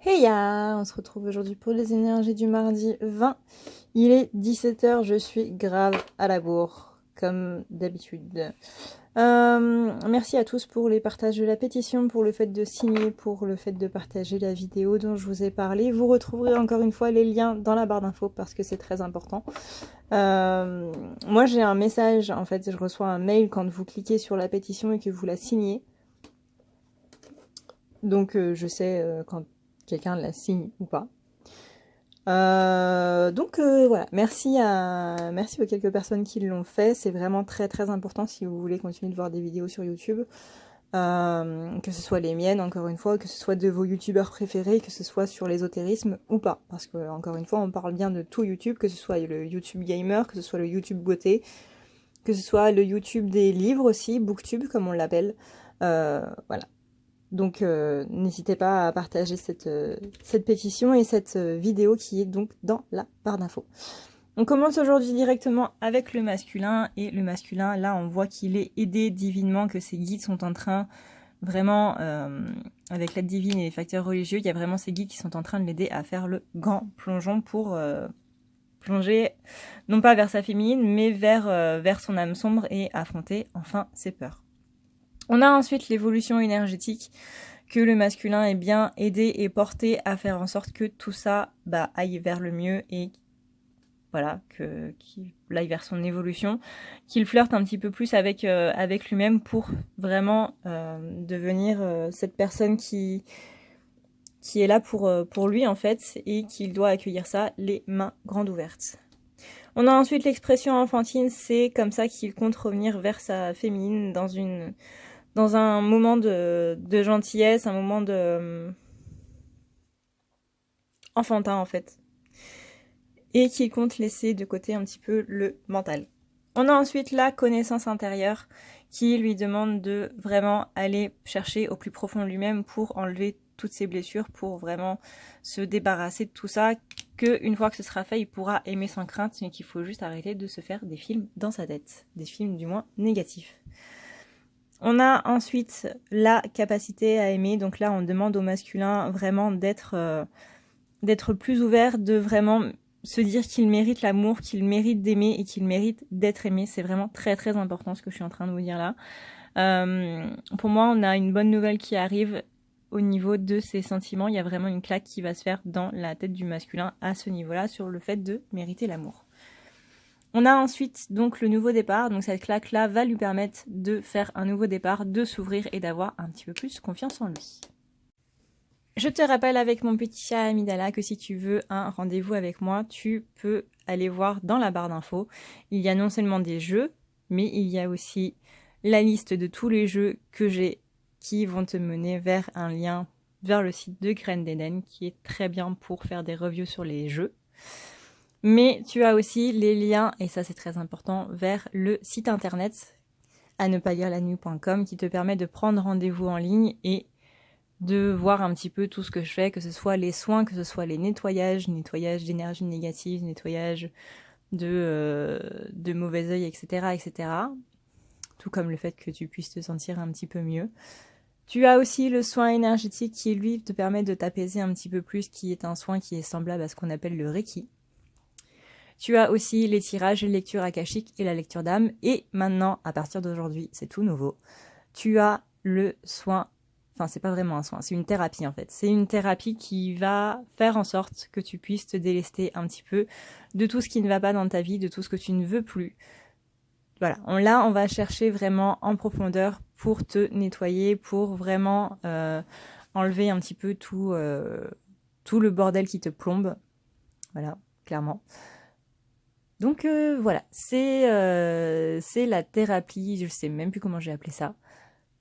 Hey ya, on se retrouve aujourd'hui pour les énergies du mardi 20. Il est 17 h, je suis grave à la bourre, comme d'habitude. Merci à tous pour les partages de la pétition, pour le fait de signer, pour le fait de partager la vidéo dont je vous ai parlé. Vous retrouverez encore une fois les liens dans la barre d'infos parce que c'est très important. Moi j'ai un message, en fait je reçois un mail quand vous cliquez sur la pétition et que vous la signez. Donc je sais quand quelqu'un la signe ou pas. Voilà, merci aux quelques personnes qui l'ont fait, c'est vraiment très très important si vous voulez continuer de voir des vidéos sur YouTube, que ce soit les miennes encore une fois, que ce soit de vos youtubeurs préférés, que ce soit sur l'ésotérisme ou pas, parce que encore une fois on parle bien de tout YouTube, que ce soit le YouTube gamer, que ce soit le YouTube beauté, que ce soit le YouTube des livres aussi, booktube comme on l'appelle, voilà. Donc n'hésitez pas à partager cette pétition et cette vidéo qui est donc dans la barre d'infos. On commence aujourd'hui directement avec le masculin, et le masculin, là on voit qu'il est aidé divinement, que ses guides sont en train, vraiment, avec l'aide divine et les facteurs religieux, il y a vraiment ces guides qui sont en train de l'aider à faire le grand plongeon pour plonger, non pas vers sa féminine, mais vers son âme sombre et affronter enfin ses peurs. On a ensuite l'évolution énergétique, que le masculin est bien aidé et porté à faire en sorte que tout ça aille vers le mieux et voilà, qu'il aille vers son évolution, qu'il flirte un petit peu plus avec lui-même pour vraiment devenir cette personne qui est là pour lui en fait, et qu'il doit accueillir ça les mains grandes ouvertes. On a ensuite l'expression enfantine, c'est comme ça qu'il compte revenir vers sa féminine dans un moment de gentillesse, un moment de enfantin en fait, et qu'il compte laisser de côté un petit peu le mental. On a ensuite la connaissance intérieure qui lui demande de vraiment aller chercher au plus profond de lui-même pour enlever toutes ses blessures, pour vraiment se débarrasser de tout ça, qu'une fois que ce sera fait, il pourra aimer sans crainte, mais qu'il faut juste arrêter de se faire des films dans sa tête, des films du moins négatifs. On a ensuite la capacité à aimer, donc là on demande au masculin vraiment d'être plus ouvert, de vraiment se dire qu'il mérite l'amour, qu'il mérite d'aimer et qu'il mérite d'être aimé. C'est vraiment très très important ce que je suis en train de vous dire là. Pour moi, on a une bonne nouvelle qui arrive au niveau de ses sentiments. Il y a vraiment une claque qui va se faire dans la tête du masculin à ce niveau-là sur le fait de mériter l'amour. On a ensuite donc le nouveau départ, donc cette claque-là va lui permettre de faire un nouveau départ, de s'ouvrir et d'avoir un petit peu plus confiance en lui. Je te rappelle avec mon petit chat Amidala que si tu veux un rendez-vous avec moi, tu peux aller voir dans la barre d'infos. Il y a non seulement des jeux, mais il y a aussi la liste de tous les jeux que j'ai qui vont te mener vers un lien vers le site de Graines d'Eden qui est très bien pour faire des reviews sur les jeux. Mais tu as aussi les liens, et ça c'est très important, vers le site internet à ne pas lire la nuit.com qui te permet de prendre rendez-vous en ligne et de voir un petit peu tout ce que je fais, que ce soit les soins, que ce soit les nettoyages d'énergie négative, nettoyage de mauvais œil, etc., etc. Tout comme le fait que tu puisses te sentir un petit peu mieux. Tu as aussi le soin énergétique qui, lui, te permet de t'apaiser un petit peu plus, qui est un soin qui est semblable à ce qu'on appelle le Reiki. Tu as aussi les tirages, les lectures akashiques et la lecture d'âme. Et maintenant, à partir d'aujourd'hui, c'est tout nouveau. Tu as le soin, enfin c'est pas vraiment un soin, c'est une thérapie en fait. C'est une thérapie qui va faire en sorte que tu puisses te délester un petit peu de tout ce qui ne va pas dans ta vie, de tout ce que tu ne veux plus. Voilà, là on va chercher vraiment en profondeur pour te nettoyer, pour vraiment enlever un petit peu tout le bordel qui te plombe. Voilà, clairement. Donc voilà, c'est la thérapie, je sais même plus comment j'ai appelé ça,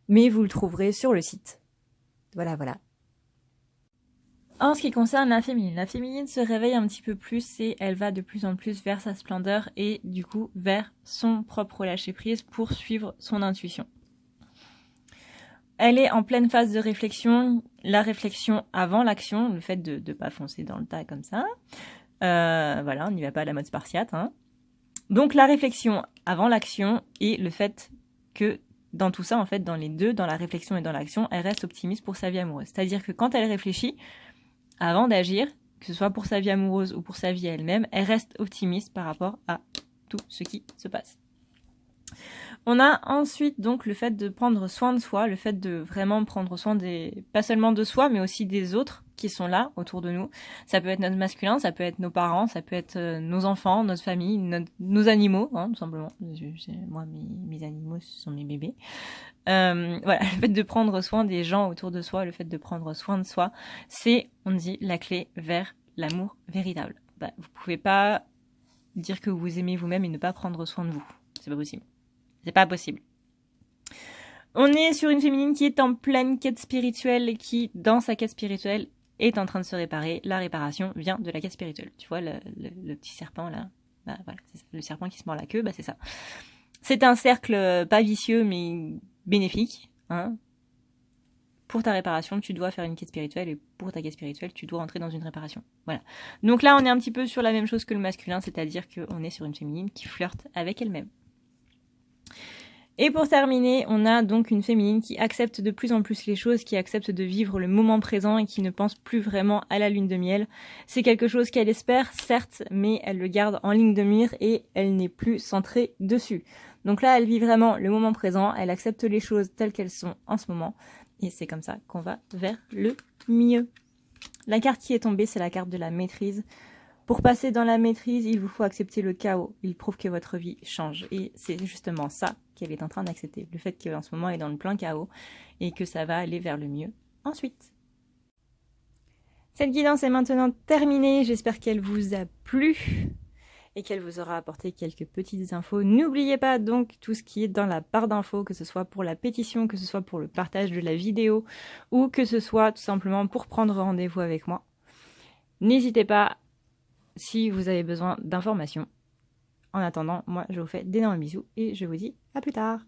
mais vous le trouverez sur le site. Voilà, voilà. En ce qui concerne la féminine se réveille un petit peu plus et elle va de plus en plus vers sa splendeur et du coup vers son propre lâcher-prise pour suivre son intuition. Elle est en pleine phase de réflexion, la réflexion avant l'action, le fait de ne pas foncer dans le tas comme ça. Voilà, on n'y va pas à la mode spartiate. Hein. Donc la réflexion avant l'action et le fait que dans tout ça, en fait, dans les deux, dans la réflexion et dans l'action, elle reste optimiste pour sa vie amoureuse. C'est-à-dire que quand elle réfléchit, avant d'agir, que ce soit pour sa vie amoureuse ou pour sa vie elle-même, elle reste optimiste par rapport à tout ce qui se passe. On a ensuite donc le fait de prendre soin de soi, le fait de vraiment prendre soin pas seulement de soi, mais aussi des autres qui sont là autour de nous. Ça peut être notre masculin, ça peut être nos parents, ça peut être nos enfants, notre famille, nos animaux, hein, tout simplement. Moi, mes animaux, ce sont mes bébés. Voilà, le fait de prendre soin des gens autour de soi, le fait de prendre soin de soi, c'est, on dit, la clé vers l'amour véritable. Vous pouvez pas dire que vous aimez vous-même et ne pas prendre soin de vous. C'est pas possible. C'est pas possible. On est sur une féminine qui est en pleine quête spirituelle et qui, dans sa quête spirituelle, est en train de se réparer. La réparation vient de la quête spirituelle. Tu vois, le petit serpent, là. Voilà, c'est ça. Le serpent qui se mord la queue, c'est ça. C'est un cercle pas vicieux, mais bénéfique. Hein. Pour ta réparation, tu dois faire une quête spirituelle, et pour ta quête spirituelle, tu dois entrer dans une réparation. Voilà. Donc là, on est un petit peu sur la même chose que le masculin, c'est-à-dire qu'on est sur une féminine qui flirte avec elle-même. Et pour terminer, on a donc une féminine qui accepte de plus en plus les choses, qui accepte de vivre le moment présent et qui ne pense plus vraiment à la lune de miel. C'est quelque chose qu'elle espère, certes, mais elle le garde en ligne de mire et elle n'est plus centrée dessus. Donc là, elle vit vraiment le moment présent, elle accepte les choses telles qu'elles sont en ce moment, et c'est comme ça qu'on va vers le mieux. La carte qui est tombée, c'est la carte de la maîtrise. Pour passer dans la maîtrise, il vous faut accepter le chaos. Il prouve que votre vie change. Et c'est justement ça qu'elle est en train d'accepter. Le fait qu'en ce moment, elle est dans le plein chaos et que ça va aller vers le mieux ensuite. Cette guidance est maintenant terminée. J'espère qu'elle vous a plu et qu'elle vous aura apporté quelques petites infos. N'oubliez pas donc tout ce qui est dans la barre d'infos, que ce soit pour la pétition, que ce soit pour le partage de la vidéo ou que ce soit tout simplement pour prendre rendez-vous avec moi. N'hésitez pas si vous avez besoin d'informations. En attendant, moi je vous fais d'énormes bisous et je vous dis à plus tard.